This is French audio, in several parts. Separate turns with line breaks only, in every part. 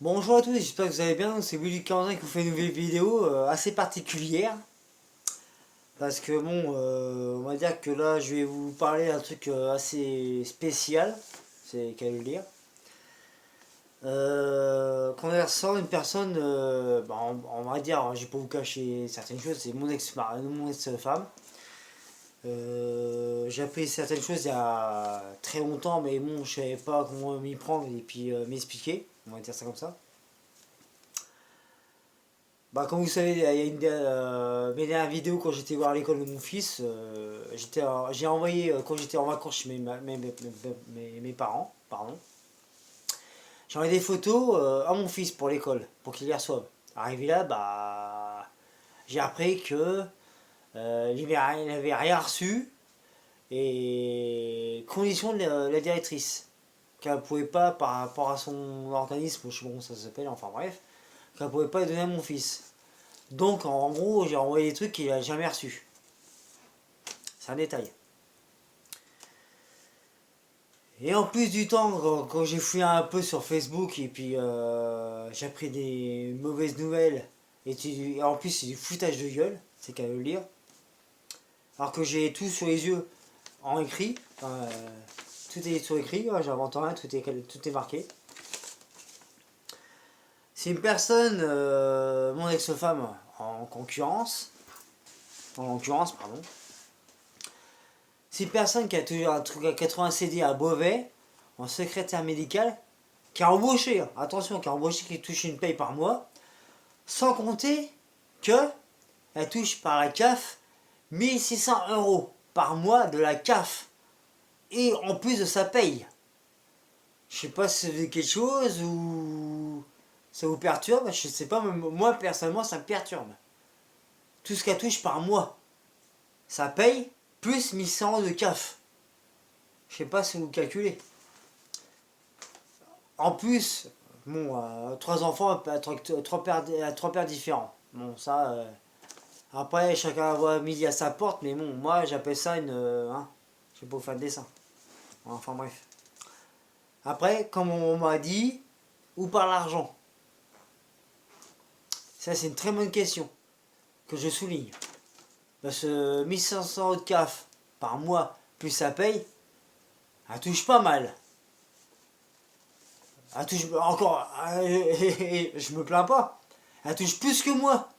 Bonjour à tous, j'espère que vous allez bien. C'est Willy Quentin qui vous fait une nouvelle vidéo assez particulière. Parce que bon, on va dire que là, je vais vous parler d'un truc assez spécial. C'est qu'à le lire. Conversant une personne, on va dire, je vais pas vous cacher certaines choses, c'est mon ex-femme. J'ai appris certaines choses il y a très longtemps, mais bon, je savais pas comment m'y prendre et puis m'expliquer. On va dire ça comme ça. Bah, comme vous savez, il y a mes dernières vidéos quand j'étais voir l'école de mon fils, j'ai envoyé quand j'étais en vacances chez mes parents, pardon. J'ai envoyé des photos à mon fils pour l'école, pour qu'il les reçoive. Arrivé là, bah, j'ai appris que il n'avait rien reçu et condition de la directrice qu'elle ne pouvait pas par rapport à son organisme, je sais pas comment ça s'appelle, enfin bref, qu'elle ne pouvait pas donner à mon fils. Donc en gros, j'ai envoyé des trucs qu'il n'a jamais reçus. C'est un détail. Et en plus du temps, quand j'ai fouillé un peu sur Facebook et puis j'ai appris des mauvaises nouvelles, et en plus c'est du foutage de gueule, c'est qu'à le lire. Alors que j'ai tout sur les yeux en écrit, tout est sur écrit, j'invente rien, tout est marqué. C'est une personne, mon ex-femme en l'occurrence, pardon. C'est une personne qui a toujours un truc à 80 CD à Beauvais, en secrétaire médical, qui a embauché, attention, qui a embauché, qui touche une paye par mois, sans compter que elle touche par la CAF 1600 € par mois de la CAF. Et en plus de sa paye. Je sais pas si c'est quelque chose ou ça vous perturbe, je sais pas, mais moi personnellement ça me perturbe. Tout ce qu'elle touche par mois, ça paye plus 1100 € de CAF. Je sais pas si vous calculez. En plus, bon, trois enfants, trois pères différents. Bon, ça, après, chacun voit midi à sa porte, mais bon, moi, j'appelle ça une... je sais pas vous faire de dessin. Enfin, bref. Après, comme on m'a dit, où part l'argent? Ça, c'est une très bonne question que je souligne. Parce que 1500 € de CAF par mois, plus ça paye, elle touche pas mal. Elle touche encore, je me plains pas. Elle touche plus que moi.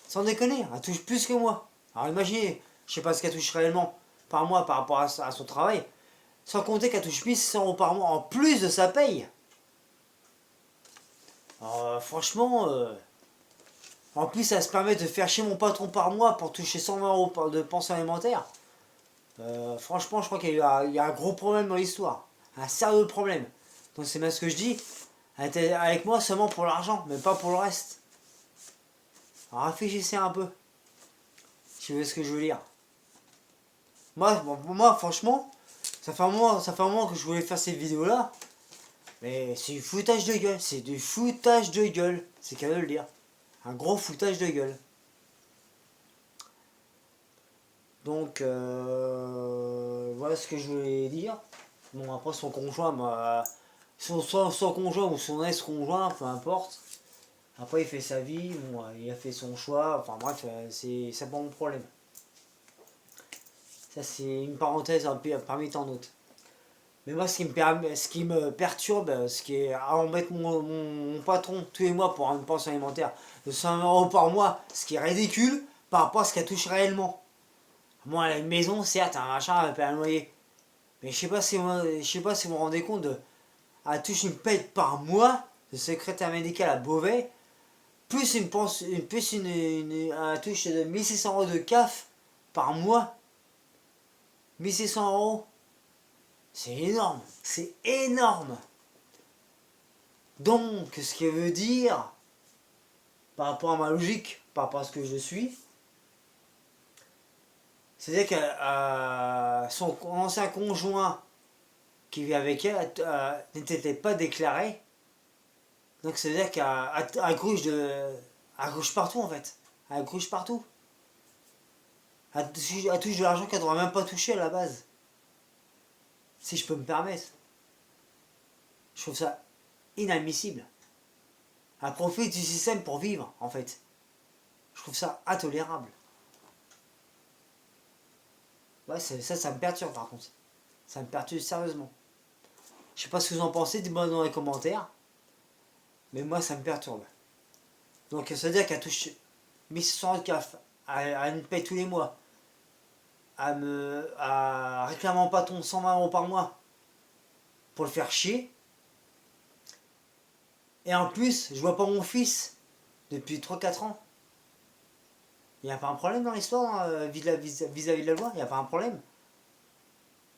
Sans déconner, elle touche plus que moi. Alors imaginez, je sais pas ce qu'elle touche réellement par mois par rapport à son travail. Sans compter qu'elle touche 1100 € par mois en plus de sa paye. Alors, franchement, en plus elle se permet de faire chez mon patron par mois pour toucher 120 € de pension alimentaire. Franchement, je crois qu'il y a un gros problème dans l'histoire. Un sérieux problème. Donc c'est bien ce que je dis. Elle était avec moi seulement pour l'argent, mais pas pour le reste. Alors réfléchissez un peu. Si vous voyez ce que je veux dire. Moi franchement, ça fait un moment que je voulais faire cette vidéo-là. Mais c'est du foutage de gueule. C'est du foutage de gueule. C'est qu'à le dire. Un gros foutage de gueule. Donc, voilà ce que je voulais dire. Bon, après, son conjoint, son conjoint ou son ex-conjoint, peu importe. Après, il fait sa vie, bon, il a fait son choix. Enfin, bref, c'est pas mon problème. Ça, c'est une parenthèse parmi tant d'autres. Mais moi, ce qui me perturbe, ce qui est à embêter mon patron tous les mois pour une pension alimentaire de 120 € par mois, ce qui est ridicule par rapport à ce qu'elle touche réellement. Moi, elle a une maison, certes, un machin, elle paye un loyer. Mais je sais pas si vous vous rendez compte elle touche une paye par mois de secrétaire médical à Beauvais, plus une touche de 1600 € de CAF par mois. 1600 €. C'est énorme. C'est énorme. Donc, ce qui veut dire, par rapport à ma logique, par rapport à ce que je suis, c'est-à-dire que son ancien conjoint qui vit avec elle n'était pas déclaré. Donc c'est-à-dire qu'elle gauche partout en fait. Elle gauche partout. Elle touche de l'argent qu'elle ne devrait même pas toucher à la base. Si je peux me permettre. Je trouve ça inadmissible. Elle profite du système pour vivre, en fait. Je trouve ça intolérable. Ouais, ça me perturbe par contre. Ça me perturbe sérieusement. Je sais pas ce que vous en pensez, dites-moi dans les commentaires. Mais moi, ça me perturbe. Donc, ça veut dire qu'elle touche 1600 CAF, à une paye tous les mois, à réclamer mon patron 120 € par mois pour le faire chier. Et en plus, je vois pas mon fils depuis 3-4 ans. Il n'y a pas un problème dans l'histoire vis-à-vis de la loi. Il n'y a pas un problème.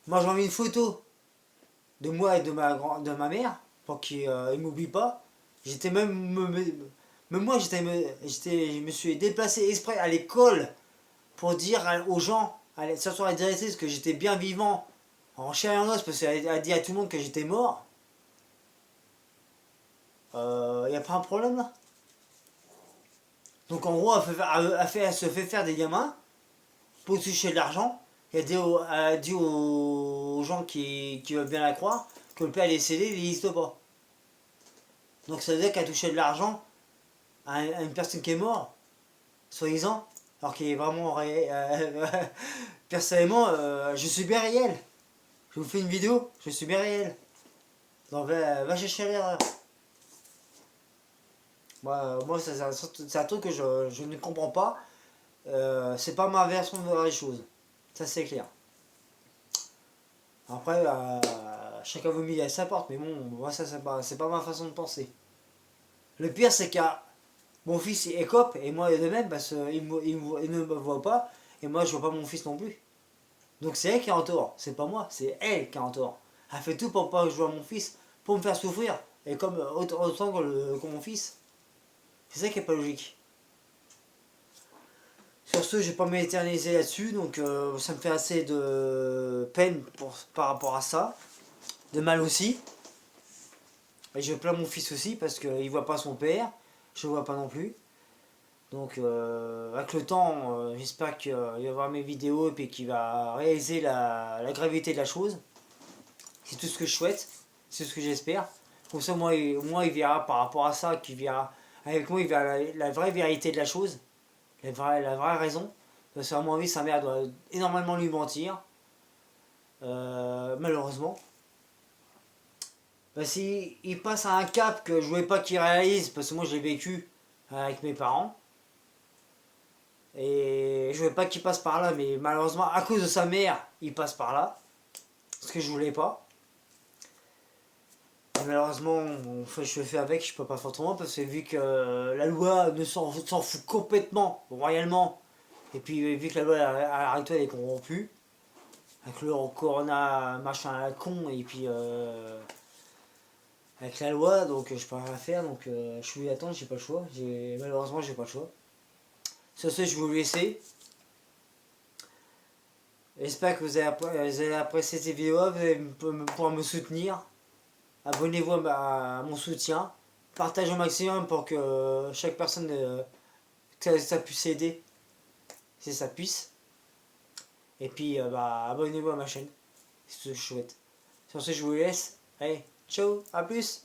Moi, j'ai envie une photo de moi et de ma mère pour qu'il ne m'oublie pas. J'étais même moi, je me suis déplacé exprès à l'école pour dire aux gens, surtout à la directrice, que j'étais bien vivant en chair et en os parce qu'elle a dit à tout le monde que j'étais mort. Il n'y a pas un problème là. Donc en gros, elle se fait faire des gamins pour toucher de l'argent. Et elle a dit aux gens qui veulent bien la croire que le père est décédé, il n'existe pas. Donc ça veut dire qu'elle a touché de l'argent à une personne qui est morte, soi-disant, alors qu'il est vraiment personnellement, je suis bien réel. Je vous fais une vidéo, je suis bien réel. Donc va chercher l'erreur. Moi c'est un truc que je ne comprends pas. C'est pas ma version de voir les choses. Ça c'est clair. Après, chacun vous met à sa porte, mais bon, moi ça c'est pas ma façon de penser. Le pire c'est que mon fils écope et moi de même parce qu'il ne me voit pas et moi je vois pas mon fils non plus. Donc c'est elle qui est en tort, c'est pas moi, c'est elle qui est en tort. Elle fait tout pour pas que je vois mon fils, pour me faire souffrir, et comme autant que mon fils. C'est ça qui est pas logique. Sur ce, je vais pas m'éterniser là-dessus, donc ça me fait assez de peine par rapport à ça, de mal aussi. Et je plains mon fils aussi parce qu'il voit pas son père, je le vois pas non plus. Donc avec le temps, j'espère qu'il va voir mes vidéos et puis qu'il va réaliser la gravité de la chose. C'est tout ce que je souhaite, c'est ce que j'espère. Comme ça, moi, il verra par rapport à ça, qu'il verra avec moi, il verra la vraie vérité de la chose, la vraie raison. Parce qu'à mon avis, sa mère doit énormément lui mentir, malheureusement. Parce qu'il passe à un cap que je ne voulais pas qu'il réalise, parce que moi je l'ai vécu avec mes parents. Et je ne voulais pas qu'il passe par là, mais malheureusement, à cause de sa mère, il passe par là. Ce que je voulais pas. Et malheureusement, je fais avec, je peux pas faire autrement, parce que vu que la loi s'en fout complètement, royalement, et puis vu que la loi à l'heure actuelle est corrompue, avec le corona machin à la con, et puis avec la loi, donc je peux rien faire, donc je suis attendre, j'ai pas le choix, malheureusement j'ai pas le choix. Sur ce, je vais vous laisser. J'espère que vous avez apprécié cette vidéo, vous allez pouvoir me soutenir. Abonnez-vous à mon soutien. Partagez au maximum pour que chaque personne que ça puisse aider, si ça puisse. Et puis abonnez-vous à ma chaîne, c'est ce que je souhaite. Sur ce, je vous laisse. Allez, ciao, à plus.